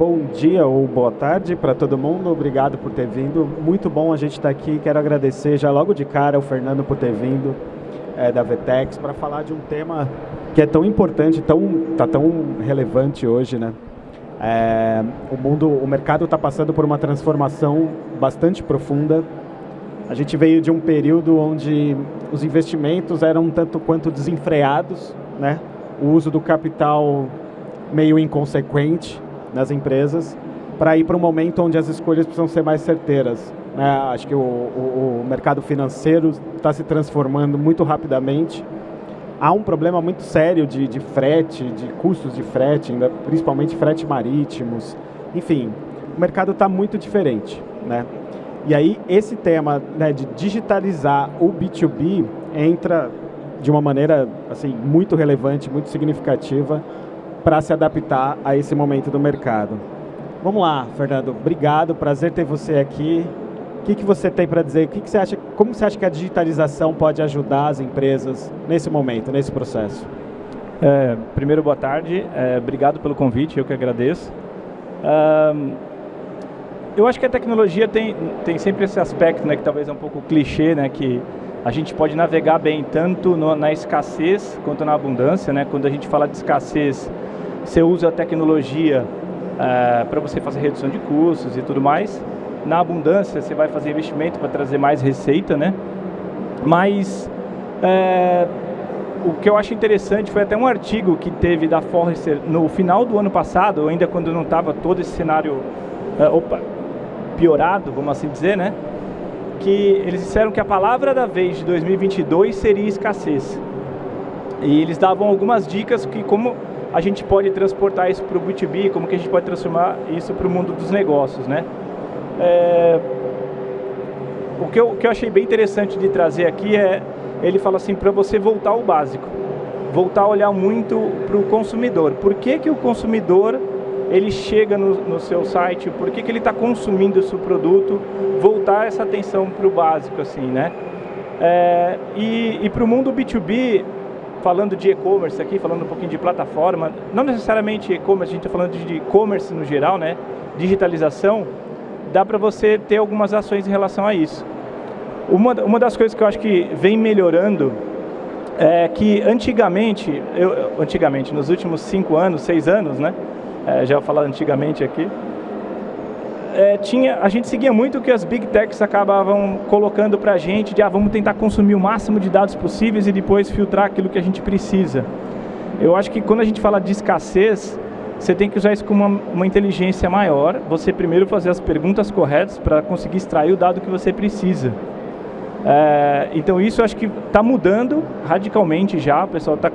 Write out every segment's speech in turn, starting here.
bom dia ou boa tarde para todo mundo, obrigado por ter vindo, muito bom a gente estar aqui, quero agradecer já logo de cara o Fernando por ter vindo da Vtex para falar de um tema que é tão importante, tá tão relevante hoje, né? O mercado está passando por uma transformação bastante profunda. A gente veio de um período onde os investimentos eram tanto quanto desenfreados, né? O uso do capital meio inconsequente nas empresas, para ir para um momento onde as escolhas precisam ser mais certeiras, né? Acho que o mercado financeiro está se transformando muito rapidamente. Há um problema muito sério de frete, de custos de frete, ainda, principalmente frete marítimos. Enfim, o mercado está muito diferente, né? E aí esse tema, né, de digitalizar o B2B entra de uma maneira assim, muito relevante, muito significativa para se adaptar a esse momento do mercado. Vamos lá, Fernando. Obrigado, prazer ter você aqui. O que você tem para dizer? Como você acha que a digitalização pode ajudar as empresas nesse momento, nesse processo? Primeiro, boa tarde. Obrigado pelo convite, eu que agradeço. Eu acho que a tecnologia tem sempre esse aspecto, né, que talvez é um pouco clichê, né, que a gente pode navegar bem tanto na escassez quanto na abundância, né? Quando a gente fala de escassez, você usa a tecnologia para você fazer redução de custos e tudo mais. Na abundância, você vai fazer investimento para trazer mais receita, né? Mas o que eu acho interessante foi até um artigo que teve da Forrester no final do ano passado, ainda quando não estava todo esse cenário piorado, vamos assim dizer, né? Que eles disseram que a palavra da vez de 2022 seria escassez. E eles davam algumas dicas que como a gente pode transportar isso para o B2B, como que a gente pode transformar isso para o mundo dos negócios, né? O que eu achei bem interessante de trazer aqui ele fala assim, para você voltar ao básico, voltar a olhar muito para o consumidor. Por que o consumidor ele chega no seu site, por que ele está consumindo o seu produto, voltar essa atenção para o básico, assim, né? E para o mundo B2B, falando de e-commerce aqui, falando um pouquinho de plataforma, não necessariamente e-commerce, a gente está falando de e-commerce no geral, né? Digitalização, dá para você ter algumas ações em relação a isso. Uma das coisas que eu acho que vem melhorando é que antigamente, nos últimos 5 anos, 6 anos, né? Já vou falar antigamente aqui, a gente seguia muito o que as Big Techs acabavam colocando para a gente, de vamos tentar consumir o máximo de dados possíveis e depois filtrar aquilo que a gente precisa. Eu acho que quando a gente fala de escassez, você tem que usar isso com uma inteligência maior, você primeiro fazer as perguntas corretas para conseguir extrair o dado que você precisa. Então isso eu acho que está mudando radicalmente já, o pessoal está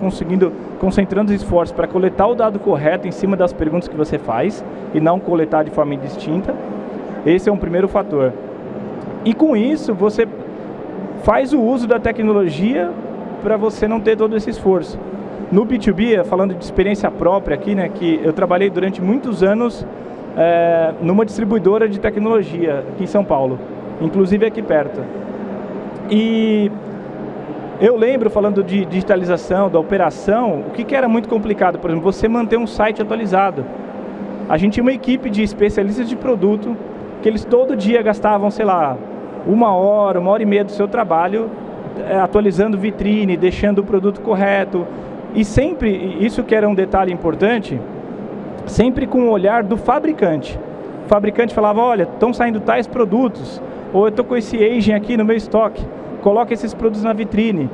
concentrando os esforços para coletar o dado correto em cima das perguntas que você faz e não coletar de forma indistinta. Esse é um primeiro fator. E com isso você faz o uso da tecnologia para você não ter todo esse esforço. No B2B, falando de experiência própria aqui, né, que eu trabalhei durante muitos anos numa distribuidora de tecnologia aqui em São Paulo, inclusive aqui perto. E eu lembro, falando de digitalização, da operação, o que era muito complicado, por exemplo, você manter um site atualizado. A gente tinha uma equipe de especialistas de produto, que eles todo dia gastavam, sei lá, 1 hora, 1 hora e meia do seu trabalho, atualizando vitrine, deixando o produto correto. E sempre, isso que era um detalhe importante, sempre com o olhar do fabricante. O fabricante falava, olha, estão saindo tais produtos, ou eu estou com esse agent aqui no meu estoque, coloca esses produtos na vitrine.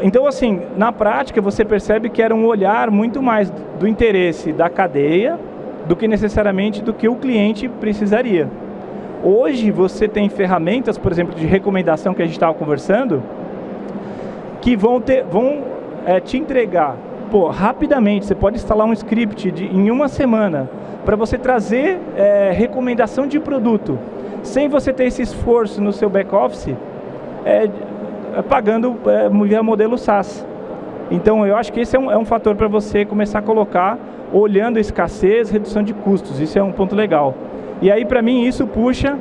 Então, assim, na prática, você percebe que era um olhar muito mais do interesse da cadeia do que necessariamente do que o cliente precisaria. Hoje, você tem ferramentas, por exemplo, de recomendação que a gente estava conversando, que vão te entregar, rapidamente, você pode instalar um script em 1 semana, para você trazer recomendação de produto, sem você ter esse esforço no seu back-office, pagando via modelo SaaS. Então, eu acho que esse é um fator para você começar a colocar, olhando a escassez, redução de custos. Isso é um ponto legal. E aí, para mim, isso puxa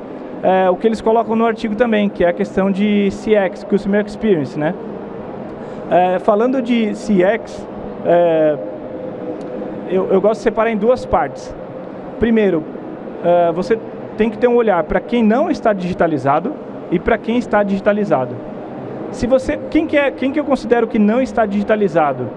o que eles colocam no artigo também, que é a questão de CX, Customer Experience, né? Falando de CX, eu gosto de separar em duas partes. Primeiro, você tem que ter um olhar para quem não está digitalizado e para quem está digitalizado. Quem que eu considero que não está digitalizado?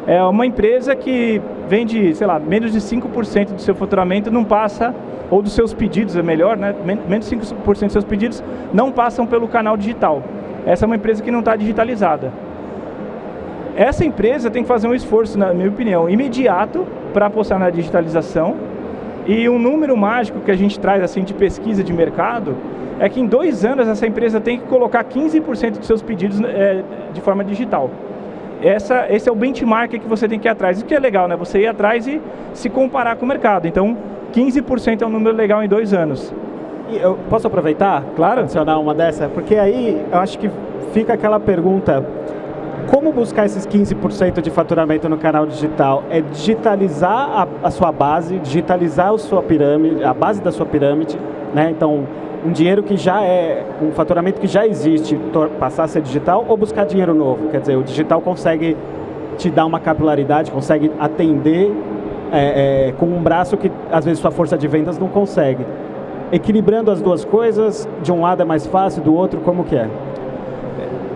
É uma empresa que vende, sei lá, menos de 5% do seu faturamento não passa, ou dos seus pedidos, é melhor, né? Menos de 5% dos seus pedidos não passam pelo canal digital. Essa é uma empresa que não está digitalizada. Essa empresa tem que fazer um esforço, na minha opinião, imediato para apostar na digitalização. E um número mágico que a gente traz assim, de pesquisa de mercado é que em 2 anos essa empresa tem que colocar 15% dos seus pedidos de forma digital. Esse é o benchmark que você tem que ir atrás. Isso que é legal, né? Você ir atrás e se comparar com o mercado. Então, 15% é um número legal em 2 anos. E eu posso aproveitar? Claro. Adicionar uma dessa? Porque aí eu acho que fica aquela pergunta: como buscar esses 15% de faturamento no canal digital? É digitalizar a sua base, digitalizar a sua pirâmide, a base da sua pirâmide, né? Então, um dinheiro que já um faturamento que já existe, passar a ser digital, ou buscar dinheiro novo? Quer dizer, o digital consegue te dar uma capilaridade, consegue atender com um braço que às vezes sua força de vendas não consegue. Equilibrando as duas coisas, de um lado é mais fácil, do outro, como que é?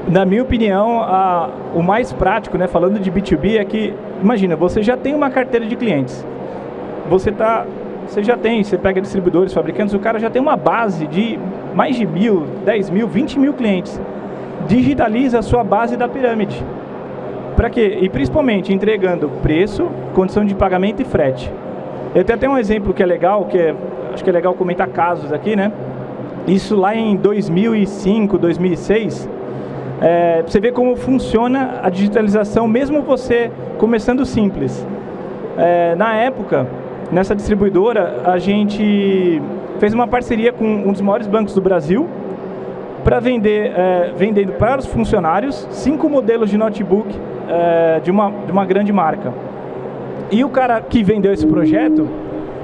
Na minha opinião, o mais prático, né, falando de B2B, é que, imagina, você já tem uma carteira de clientes. Você pega distribuidores, fabricantes, o cara já tem uma base de mais de 1.000, 10.000, 20.000 clientes. Digitaliza a sua base da pirâmide. Para quê? E principalmente entregando preço, condição de pagamento e frete. Eu tenho até um exemplo que é legal, acho que é legal comentar casos aqui, né? Isso lá em 2005, 2006, você vê como funciona a digitalização, mesmo você começando simples. Na época, nessa distribuidora, a gente fez uma parceria com um dos maiores bancos do Brasil para vendendo para os funcionários 5 modelos de notebook de uma grande marca. E o cara que vendeu esse projeto,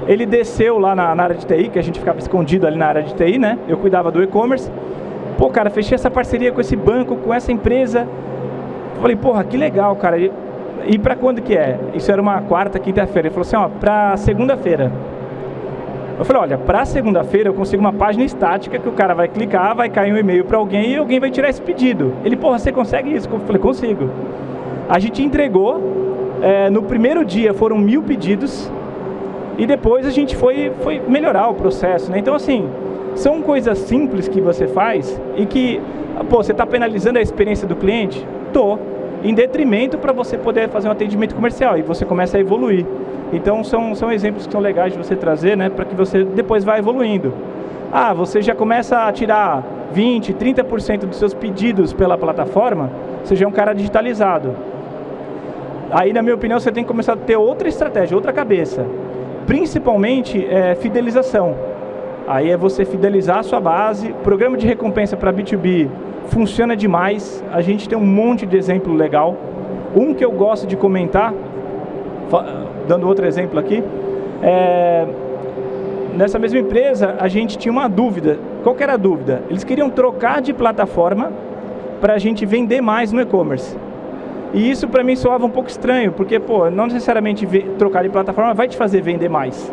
ele desceu lá na área de TI, que a gente ficava escondido ali na área de TI, né? Eu cuidava do e-commerce. Pô, cara, fechei essa parceria com esse banco, com essa empresa. Falei, porra, que legal, cara. E pra quando que é? Isso era uma quarta, quinta-feira. Ele falou assim, ó, pra segunda-feira. Eu falei, olha, pra segunda-feira eu consigo uma página estática que o cara vai clicar, vai cair um e-mail pra alguém e alguém vai tirar esse pedido. Ele, porra, você consegue isso? Eu falei, consigo. A gente entregou, no primeiro dia foram 1.000 pedidos e depois a gente foi melhorar o processo, né? Então, assim, são coisas simples que você faz e que, pô, você está penalizando a experiência do cliente? Em detrimento para você poder fazer um atendimento comercial, e você começa a evoluir. Então são exemplos que são legais de você trazer, né, para que você depois vá evoluindo. Você já começa a tirar 20%, 30% dos seus pedidos pela plataforma, você já é um cara digitalizado. Aí, na minha opinião, você tem que começar a ter outra estratégia, outra cabeça. Principalmente fidelização. Aí é você fidelizar a sua base. Programa de recompensa para B2B funciona demais. A gente tem um monte de exemplo legal. Um que eu gosto de comentar, dando outro exemplo aqui, nessa mesma empresa a gente tinha uma dúvida. Qual que era a dúvida? Eles queriam trocar de plataforma para a gente vender mais no e-commerce. E isso para mim soava um pouco estranho, porque, pô, não necessariamente trocar de plataforma vai te fazer vender mais.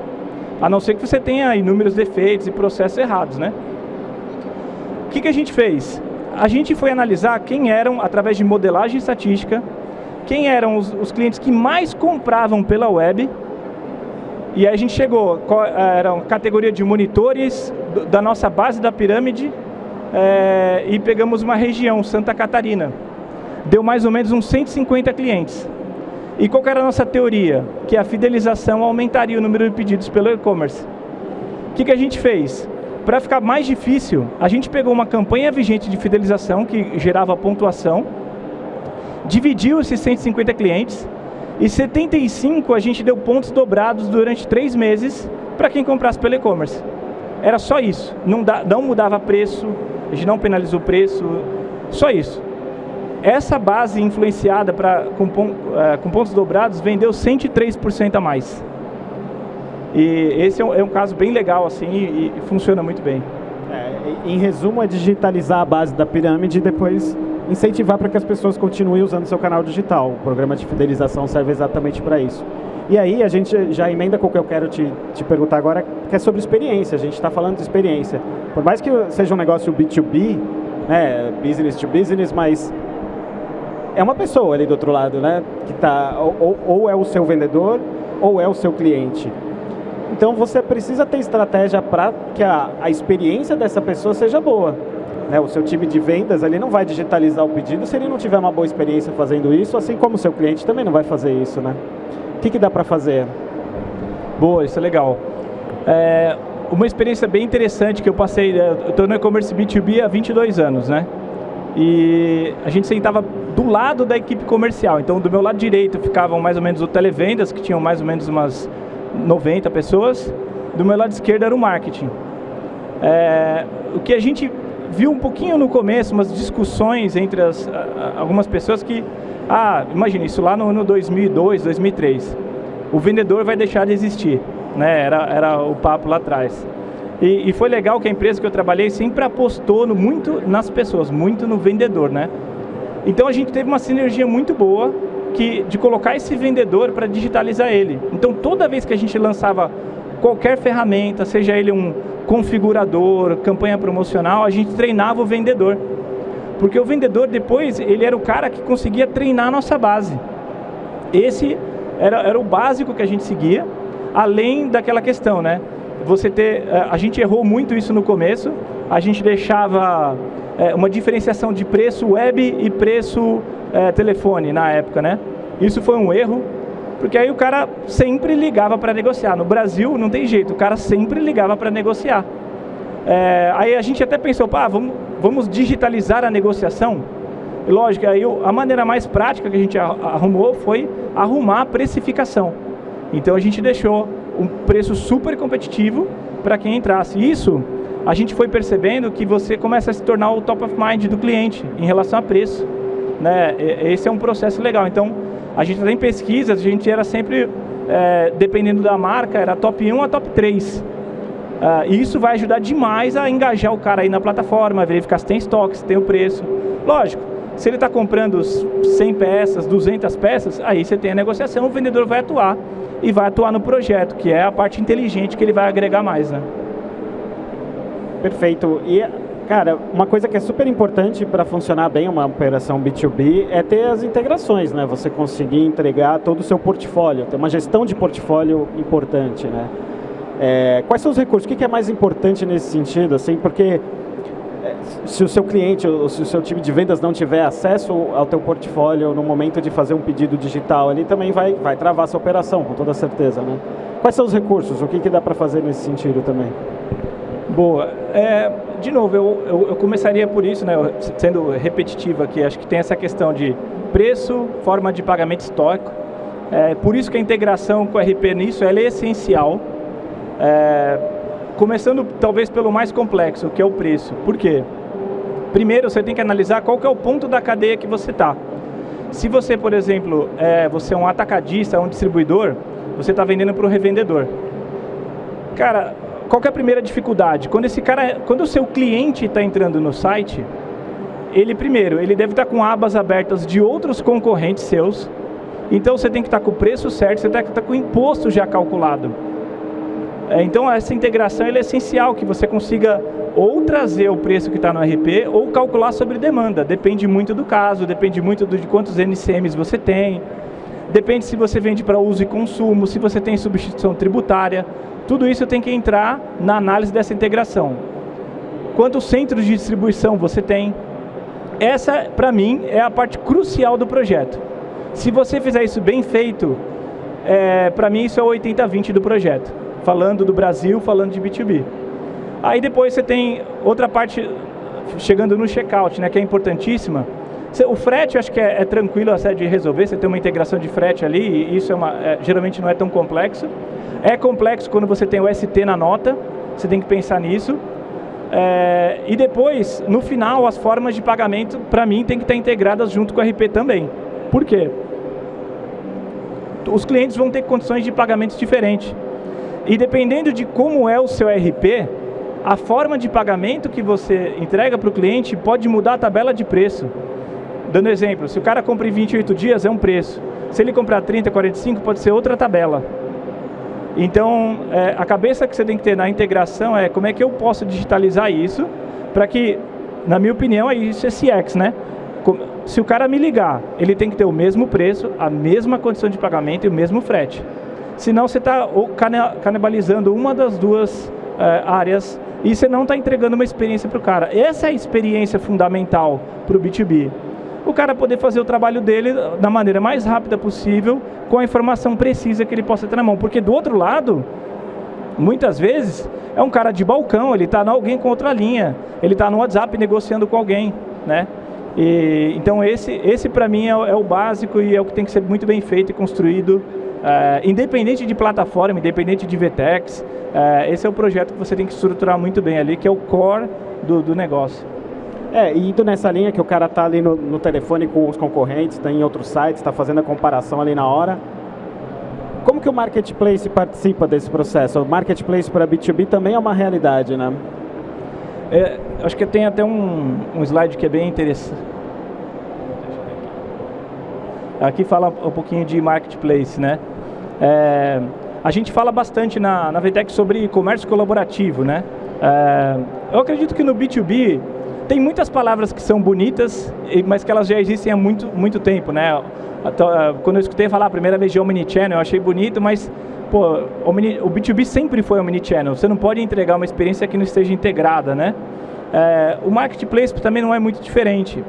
A não ser que você tenha inúmeros defeitos e processos errados, né? O que a gente fez? A gente foi analisar quem eram, através de modelagem estatística, quem eram os clientes que mais compravam pela web. E aí a gente chegou, era uma categoria de monitores da nossa base da pirâmide, e pegamos uma região, Santa Catarina. Deu mais ou menos uns 150 clientes. E qual que era a nossa teoria? Que a fidelização aumentaria o número de pedidos pelo e-commerce. O que a gente fez? Para ficar mais difícil, a gente pegou uma campanha vigente de fidelização que gerava pontuação, dividiu esses 150 clientes e 75 a gente deu pontos dobrados durante 3 meses para quem comprasse pelo e-commerce. Era só isso, não mudava preço, a gente não penalizou o preço, só isso. Essa base influenciada com pontos dobrados vendeu 103% a mais. E esse é um caso bem legal assim e funciona muito bem. Em resumo, é digitalizar a base da pirâmide e depois incentivar para que as pessoas continuem usando seu canal digital. O programa de fidelização serve exatamente para isso. E aí a gente já emenda com o que eu quero te perguntar agora, que é sobre experiência. A gente está falando de experiência. Por mais que seja um negócio B2B, né, business to business, mas é uma pessoa ali do outro lado, né, que tá, ou é o seu vendedor, ou é o seu cliente. Então você precisa ter estratégia para que a experiência dessa pessoa seja boa. Né? O seu time de vendas ali não vai digitalizar o pedido se ele não tiver uma boa experiência fazendo isso, assim como o seu cliente também não vai fazer isso, né? O que dá para fazer? Boa, isso é legal. Uma experiência bem interessante que eu passei, eu estou no e-commerce B2B há 22 anos, né? E a gente sentava do lado da equipe comercial. Então, do meu lado direito ficavam mais ou menos o televendas, que tinham mais ou menos umas 90 pessoas. Do meu lado esquerdo era o marketing. O que a gente viu um pouquinho no começo, umas discussões entre algumas pessoas que... imagina, isso lá no 2002, 2003. O vendedor vai deixar de existir, né? Era o papo lá atrás. E foi legal que a empresa que eu trabalhei sempre apostou muito nas pessoas, muito no vendedor, né? Então a gente teve uma sinergia muito boa de colocar esse vendedor para digitalizar ele. Então toda vez que a gente lançava qualquer ferramenta, seja ele um configurador, campanha promocional, a gente treinava o vendedor. Porque o vendedor depois, ele era o cara que conseguia treinar a nossa base. Esse era o básico que a gente seguia, além daquela questão, né? A gente errou muito isso no começo, a gente deixava uma diferenciação de preço web e preço telefone na época, né? Isso foi um erro, porque aí o cara sempre ligava para negociar. No Brasil não tem jeito, o cara sempre ligava para negociar. Aí a gente até pensou, vamos digitalizar a negociação? E lógico, aí a maneira mais prática que a gente arrumou foi arrumar a precificação. Então a gente deixou um preço super competitivo para quem entrasse. Isso a gente foi percebendo que você começa a se tornar o top of mind do cliente em relação a preço, né? Esse é um processo legal. Então a gente tem pesquisas, a gente era sempre, dependendo da marca, era top 1 a top 3. E isso vai ajudar demais a engajar o cara aí na plataforma, verificar se tem estoque, se tem o preço. Lógico, se ele está comprando 100 peças, 200 peças, aí você tem a negociação, o vendedor vai atuar e vai atuar no projeto, que é a parte inteligente que ele vai agregar mais, né? Perfeito. E, cara, uma coisa que é super importante para funcionar bem uma operação B2B é ter as integrações, né? Você conseguir entregar todo o seu portfólio, ter uma gestão de portfólio importante, né? Quais são os recursos? O que é mais importante nesse sentido? Assim, porque se o seu cliente ou se o seu time de vendas não tiver acesso ao teu portfólio no momento de fazer um pedido digital, ele também vai travar essa operação, com toda certeza, né? Quais são os recursos? O que dá para fazer nesse sentido também? Boa. De novo, eu começaria por isso, né? Sendo repetitivo aqui, acho que tem essa questão de preço, forma de pagamento histórico. Por isso que a integração com o RP nisso ela é essencial. Começando talvez pelo mais complexo, que é o preço. Por quê? Primeiro você tem que analisar qual que é o ponto da cadeia que você está. Se você, por exemplo, você é um atacadista, um distribuidor, você está vendendo para o revendedor. Cara, qual que é a primeira dificuldade? Quando o seu cliente está entrando no site, ele deve estar com abas abertas de outros concorrentes seus. Então você tem que estar com o preço certo, você tem que estar com o imposto já calculado. Então essa integração é essencial, que você consiga ou trazer o preço que está no RP ou calcular sobre demanda. Depende muito do caso, depende muito de quantos NCMs você tem, depende se você vende para uso e consumo, se você tem substituição tributária. Tudo isso tem que entrar na análise dessa integração. Quantos centros de distribuição você tem? Essa, para mim, é a parte crucial do projeto. Se você fizer isso bem feito, para mim isso é o 80-20 do projeto. Falando do Brasil, falando de B2B. Aí depois você tem outra parte, chegando no checkout, né, que é importantíssima. O frete, eu acho que é tranquilo até de resolver, você tem uma integração de frete ali, e isso geralmente não é tão complexo. É complexo quando você tem o ST na nota, você tem que pensar nisso. E depois, no final, as formas de pagamento, para mim, tem que estar integradas junto com o RP também. Por quê? Os clientes vão ter condições de pagamentos diferentes. E dependendo de como é o seu RP, a forma de pagamento que você entrega para o cliente pode mudar a tabela de preço. Dando exemplo, se o cara compra em 28 dias, é um preço. Se ele comprar 30, 45, pode ser outra tabela. Então, a cabeça que você tem que ter na integração é como é que eu posso digitalizar isso para que, na minha opinião, isso é CX, né? Se o cara me ligar, ele tem que ter o mesmo preço, a mesma condição de pagamento e o mesmo frete. Senão você está canibalizando uma das duas áreas e você não está entregando uma experiência para o cara. Essa é a experiência fundamental para o B2B. O cara poder fazer o trabalho dele da maneira mais rápida possível, com a informação precisa que ele possa ter na mão. Porque do outro lado, muitas vezes, é um cara de balcão, ele está em alguém com outra linha, ele está no WhatsApp negociando com alguém, né? Então esse para mim é o básico e é o que tem que ser muito bem feito e construído, independente de plataforma, independente de VTEX, esse é o projeto que você tem que estruturar muito bem ali, que é o core do negócio. E indo nessa linha que o cara está ali no telefone com os concorrentes, está em outros sites, está fazendo a comparação ali na hora. Como que o Marketplace participa desse processo? O Marketplace para B2B também é uma realidade, né? Acho que tem até um slide que é bem interessante. Aqui fala um pouquinho de Marketplace, né? A gente fala bastante na VTEX sobre comércio colaborativo, né? Eu acredito que no B2B tem muitas palavras que são bonitas, mas que elas já existem há muito tempo, né? Quando eu escutei falar a primeira vez de Omnichannel, eu achei bonito, mas pô, o B2B sempre foi Omnichannel. Você não pode entregar uma experiência que não esteja integrada, né? O Marketplace também não é muito diferente.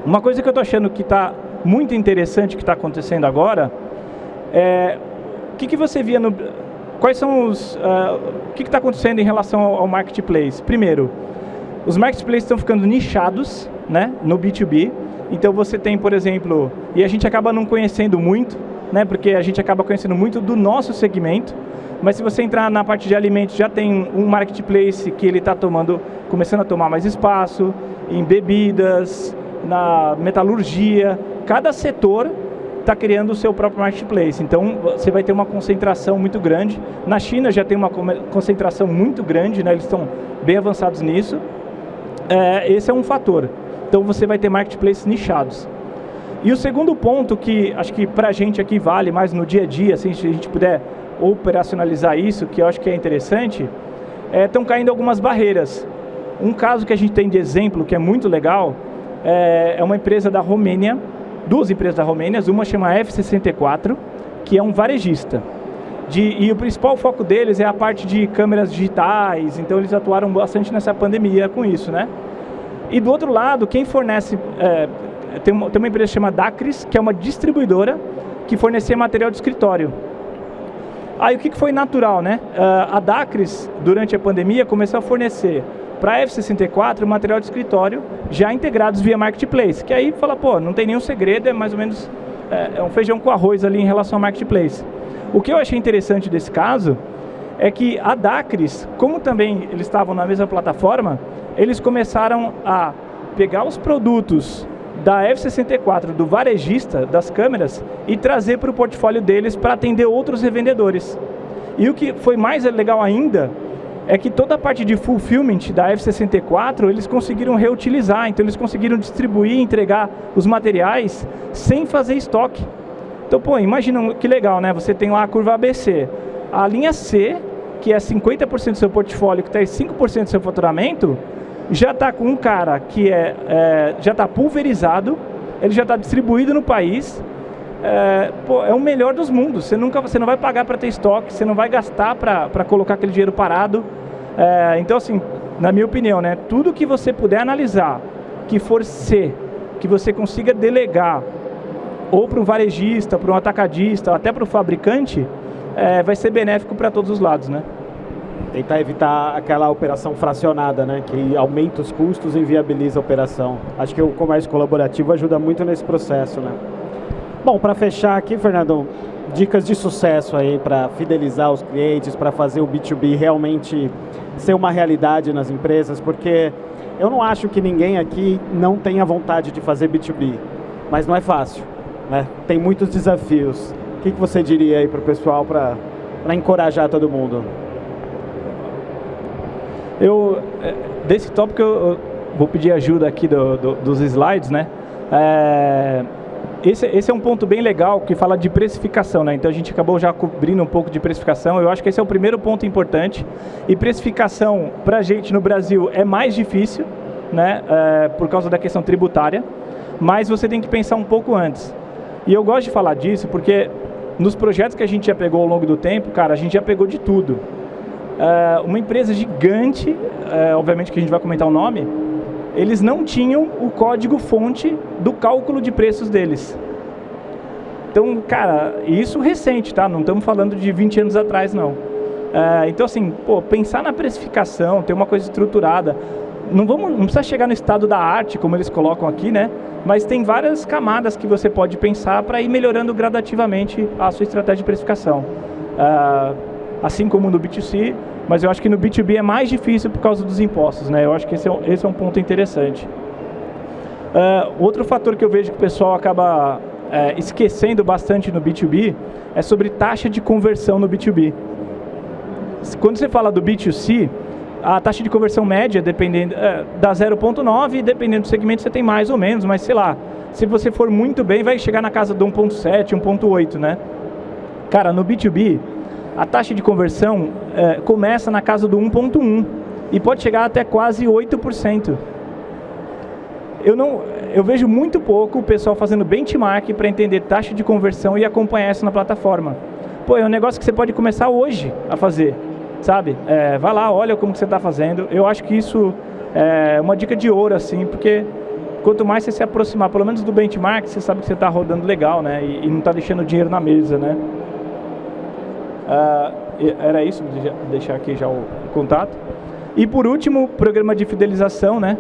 Uma coisa que eu estou achando que está muito interessante que está acontecendo agora o que você via no... Quais são os... o que está acontecendo em relação ao Marketplace? Primeiro, os Marketplaces estão ficando nichados, né, no B2B. Então você tem, por exemplo, e a gente acaba não conhecendo muito, né, porque a gente acaba conhecendo muito do nosso segmento, mas se você entrar na parte de alimentos, já tem um Marketplace que ele está começando a tomar mais espaço, em bebidas, na metalurgia, cada setor está criando o seu próprio Marketplace, então você vai ter uma concentração muito grande. Na China já tem uma concentração muito grande, né, eles estão bem avançados nisso. Esse é um fator. Então você vai ter marketplaces nichados. E o segundo ponto que acho que para a gente aqui vale mais no dia a dia, assim, se a gente puder operacionalizar isso, que eu acho que é interessante, estão caindo algumas barreiras. Um caso que a gente tem de exemplo, que é muito legal, é uma empresa da Romênia, duas empresas da Romênia, uma chama F64, que é um varejista. E o principal foco deles é a parte de câmeras digitais, então eles atuaram bastante nessa pandemia com isso, né? E do outro lado, quem fornece... tem uma empresa chamada Dacris, que é uma distribuidora que fornecia material de escritório. Aí o que foi natural, né? A Dacris, durante a pandemia, começou a fornecer para a F64 material de escritório já integrados via Marketplace, que aí fala, pô, não tem nenhum segredo, é mais ou menos um feijão com arroz ali em relação ao Marketplace. O que eu achei interessante desse caso é que a Dacris, como também eles estavam na mesma plataforma, eles começaram a pegar os produtos da F64, do varejista, das câmeras, e trazer para o portfólio deles para atender outros revendedores. E o que foi mais legal ainda é que toda a parte de fulfillment da F64 eles conseguiram reutilizar, então eles conseguiram distribuir e entregar os materiais sem fazer estoque. Então, pô, imagina que legal, né? Você tem lá a curva ABC. A linha C, que é 50% do seu portfólio, que está em 5% do seu faturamento, já está com um cara que já está pulverizado, ele já está distribuído no país, é o melhor dos mundos. Você não vai pagar para ter estoque, você não vai gastar para colocar aquele dinheiro parado. Então, assim, na minha opinião, né, tudo que você puder analisar, que for C, que você consiga delegar, ou para um varejista, para um atacadista, até para o fabricante, vai ser benéfico para todos os lados, né? Tentar evitar aquela operação fracionada, né? Que aumenta os custos e inviabiliza a operação. Acho que o comércio colaborativo ajuda muito nesse processo, né? Bom, para fechar aqui, Fernando, dicas de sucesso aí para fidelizar os clientes, para fazer o B2B realmente ser uma realidade nas empresas, porque eu não acho que ninguém aqui não tenha vontade de fazer B2B, mas não é fácil, né? Tem muitos desafios. O que você diria aí para o pessoal para encorajar todo mundo? Desse tópico eu vou pedir ajuda aqui dos slides, né? esse é um ponto bem legal que fala de precificação, né? Então a gente acabou já cobrindo um pouco de precificação. Eu acho que esse é o primeiro ponto importante. E precificação para a gente no Brasil é mais difícil, né? Por causa da questão tributária. Mas você tem que pensar um pouco antes. E eu gosto de falar disso porque nos projetos que a gente já pegou ao longo do tempo, cara, a gente já pegou de tudo. Uma empresa gigante, obviamente que a gente vai comentar o nome, eles não tinham o código-fonte do cálculo de preços deles. Então, cara, isso recente, tá? Não estamos falando de 20 anos atrás, não. Então, assim, pensar na precificação, ter uma coisa estruturada. Não precisa chegar no estado da arte, como eles colocam aqui, né? Mas tem várias camadas que você pode pensar para ir melhorando gradativamente a sua estratégia de precificação. Assim como no B2C, mas eu acho que no B2B é mais difícil por causa dos impostos, né? Eu acho que esse é um ponto interessante. Outro fator que eu vejo que o pessoal acaba esquecendo bastante no B2B é sobre taxa de conversão no B2B. Quando você fala do B2C, a taxa de conversão média dependendo, dá 0,9 e dependendo do segmento você tem mais ou menos, mas sei lá, se você for muito bem vai chegar na casa do 1,7, 1,8, né? Cara, no B2B, a taxa de conversão começa na casa do 1,1 e pode chegar até quase 8%. Eu vejo muito pouco o pessoal fazendo benchmark para entender taxa de conversão e acompanhar isso na plataforma. É um negócio que você pode começar hoje a fazer, sabe? Vai lá, olha como que você está fazendo. Eu acho que isso é uma dica de ouro, assim, porque quanto mais você se aproximar, pelo menos do benchmark, você sabe que você está rodando legal, né? E não está deixando dinheiro na mesa, né? Era isso, vou deixar aqui já o contato. E por último, programa de fidelização, né?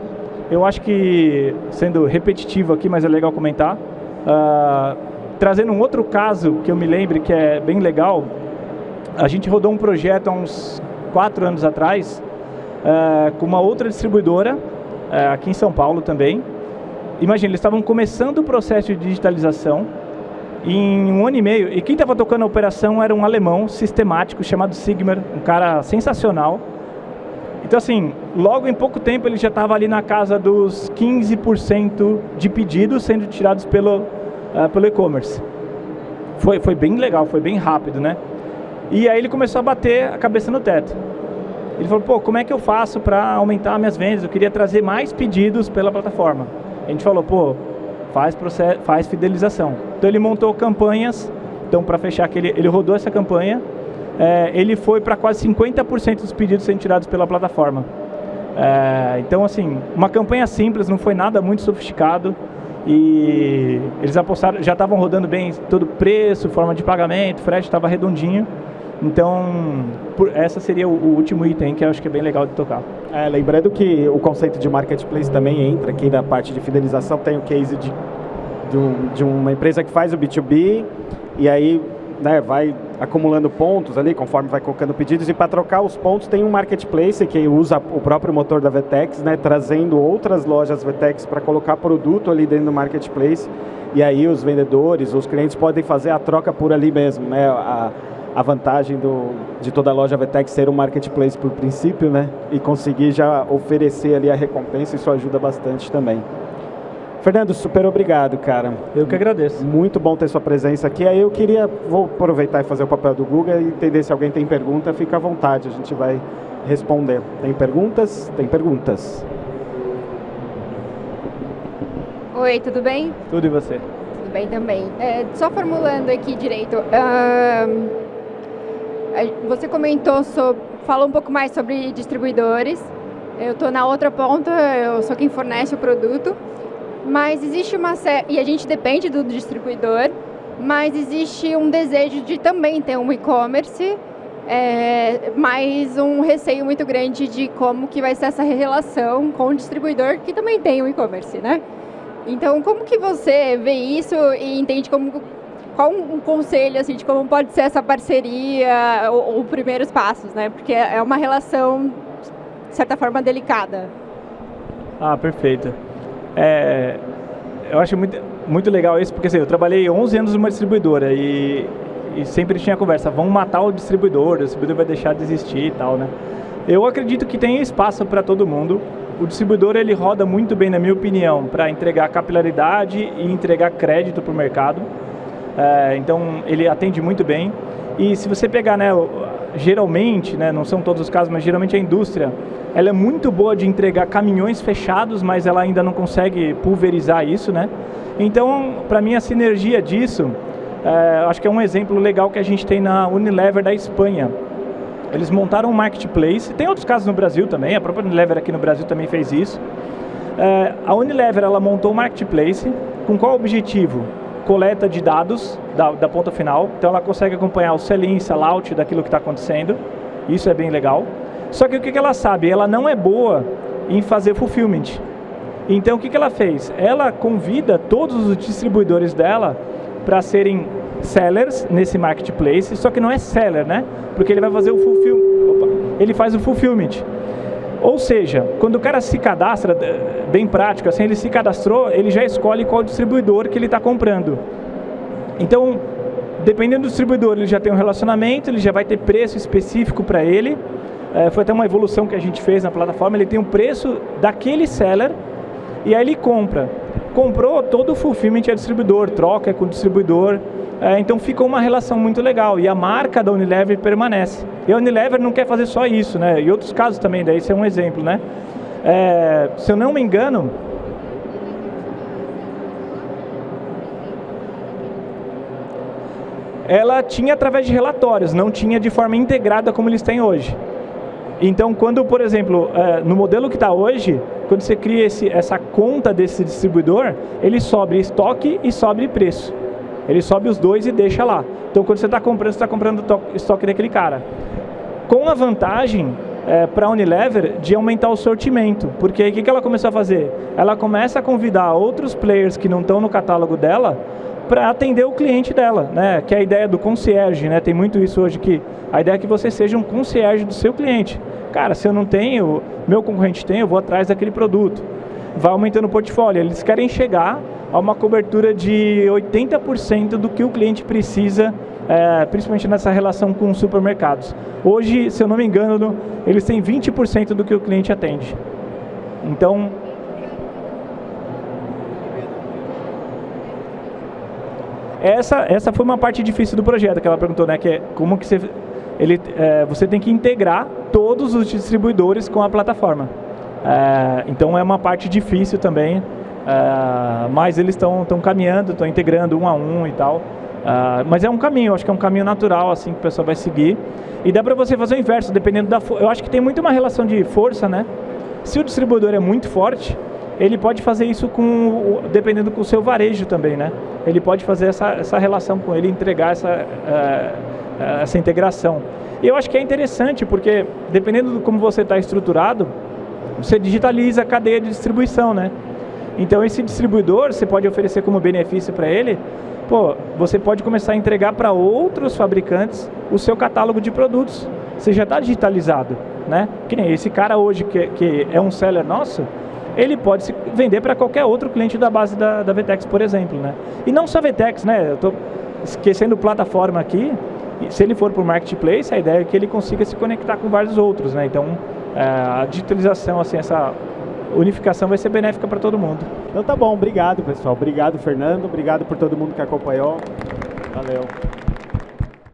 Eu acho que, sendo repetitivo aqui, mas é legal comentar, trazendo um outro caso que eu me lembre que é bem legal, a gente rodou um projeto há uns 4 anos atrás, com uma outra distribuidora, aqui em São Paulo também. Imagina, eles estavam começando o processo de digitalização, em 1 ano e meio, e quem estava tocando a operação era um alemão sistemático chamado Sigmar, um cara sensacional. Então assim, logo em pouco tempo ele já estava ali na casa dos 15% de pedidos sendo tirados pelo e-commerce. Foi bem legal, foi bem rápido, né? E aí ele começou a bater a cabeça no teto. Ele falou, como é que eu faço para aumentar minhas vendas? Eu queria trazer mais pedidos pela plataforma. A gente falou, faz fidelização. Então ele montou campanhas, então para fechar que ele rodou essa campanha, ele foi para quase 50% dos pedidos sendo tirados pela plataforma. Então assim, uma campanha simples, não foi nada muito sofisticado, e eles apostaram, já estavam rodando bem todo o preço, forma de pagamento, frete estava redondinho. Então, essa seria o último item que eu acho que é bem legal de tocar. Lembrando que o conceito de marketplace também entra aqui na parte de fidelização. Tem o case de uma empresa que faz o B2B e aí, né, vai acumulando pontos ali conforme vai colocando pedidos, e para trocar os pontos tem um marketplace que usa o próprio motor da VTEX, né, trazendo outras lojas VTEX para colocar produto ali dentro do marketplace, e aí os vendedores, os clientes podem fazer a troca por ali mesmo, né? A vantagem de toda a loja VTEX ser um marketplace por princípio, né? E conseguir já oferecer ali a recompensa, isso ajuda bastante também. Fernando, super obrigado, cara. Eu que agradeço. Muito bom ter sua presença aqui. Aí vou aproveitar e fazer o papel do Guga e entender se alguém tem pergunta, fica à vontade, a gente vai responder. Tem perguntas? Tem perguntas. Oi, tudo bem? Tudo, e você? Tudo bem também. Só formulando aqui direito, você falou um pouco mais sobre distribuidores. Eu estou na outra ponta, eu sou quem fornece o produto, mas existe e a gente depende do distribuidor, mas existe um desejo de também ter um e-commerce, mas um receio muito grande de como que vai ser essa relação com o distribuidor que também tem um e-commerce, né? Então, como que você vê isso e entende qual um conselho assim, de como pode ser essa parceria ou primeiros passos, né? Porque é uma relação, de certa forma, delicada. Perfeito. Eu acho muito legal isso, porque assim, eu trabalhei 11 anos numa distribuidora e sempre tinha conversa, vão matar o distribuidor vai deixar de existir e tal, né? Eu acredito que tem espaço para todo mundo. o distribuidor ele roda muito bem, na minha opinião, para entregar capilaridade e entregar crédito para o mercado. Então ele atende muito bem. E se você pegar, né, geralmente, né, não são todos os casos, mas geralmente a indústria, ela é muito boa de entregar caminhões fechados, mas ela ainda não consegue pulverizar isso, né? Então, para mim, a sinergia disso, acho que é um exemplo legal que a gente tem na Unilever da Espanha. Eles montaram um marketplace, tem outros casos no Brasil também, a própria Unilever aqui no Brasil também fez isso. A Unilever, ela montou um marketplace, com qual objetivo? Coleta de dados da ponta final, então ela consegue acompanhar o sell-in, sell-out daquilo que está acontecendo, isso é bem legal. Só que o que ela sabe? Ela não é boa em fazer fulfillment. Então o que ela fez? Ela convida todos os distribuidores dela para serem sellers nesse marketplace, só que não é seller, né? Porque ele vai fazer o ele faz o fulfillment. Ou seja, quando o cara se cadastra, bem prático, assim, ele se cadastrou, ele já escolhe qual distribuidor que ele está comprando. Então, dependendo do distribuidor, ele já tem um relacionamento, ele já vai ter preço específico para ele. Foi até uma evolução que a gente fez na plataforma, ele tem um preço daquele seller e aí ele compra. Comprou, todo o fulfillment é distribuidor, troca com o distribuidor. Então ficou uma relação muito legal e a marca da Unilever permanece. E a Unilever não quer fazer só isso, né? E outros casos também, daí isso é um exemplo, né? Se eu não me engano, ela tinha através de relatórios, não tinha de forma integrada como eles têm hoje. Então, quando, por exemplo, no modelo que está hoje, quando você cria essa conta desse distribuidor, ele sobe estoque e sobe preço. Ele sobe os dois e deixa lá. Então, quando você está comprando o estoque daquele cara. Com a vantagem para a Unilever de aumentar o sortimento. Porque aí o que ela começou a fazer? Ela começa a convidar outros players que não estão no catálogo dela para atender o cliente dela, né? Que é a ideia do concierge, né? Tem muito isso hoje, que a ideia é que você seja um concierge do seu cliente. Cara, se eu não tenho, meu concorrente tem, eu vou atrás daquele produto. Vai aumentando o portfólio. Eles querem chegar a uma cobertura de 80% do que o cliente precisa, principalmente nessa relação com os supermercados. Hoje, se eu não me engano, eles têm 20% do que o cliente atende. Então, essa foi uma parte difícil do projeto que ela perguntou, né? Que é como que você tem que integrar todos os distribuidores com a plataforma. Então é uma parte difícil também, mas eles estão caminhando, estão integrando um a um e tal. Mas é um caminho, acho que é um caminho natural assim que o pessoal vai seguir. E dá para você fazer o inverso, dependendo da eu acho que tem muito uma relação de força, né? Se o distribuidor é muito forte, ele pode fazer isso dependendo do seu varejo também, né? Ele pode fazer essa relação com ele, entregar essa integração. E eu acho que é interessante, porque dependendo de como você está estruturado, você digitaliza a cadeia de distribuição, né? Então esse distribuidor, você pode oferecer como benefício para ele, você pode começar a entregar para outros fabricantes o seu catálogo de produtos. Você já está digitalizado, né? Que nem esse cara hoje, que é um seller nosso, ele pode se vender para qualquer outro cliente da base da VTEX, por exemplo, né? E não só VTEX, né? Eu estou esquecendo plataforma aqui. Se ele for para o marketplace, a ideia é que ele consiga se conectar com vários outros, né? Então, a digitalização, assim, essa unificação vai ser benéfica para todo mundo. Então tá bom, obrigado pessoal. Obrigado, Fernando. Obrigado por todo mundo que acompanhou. Valeu.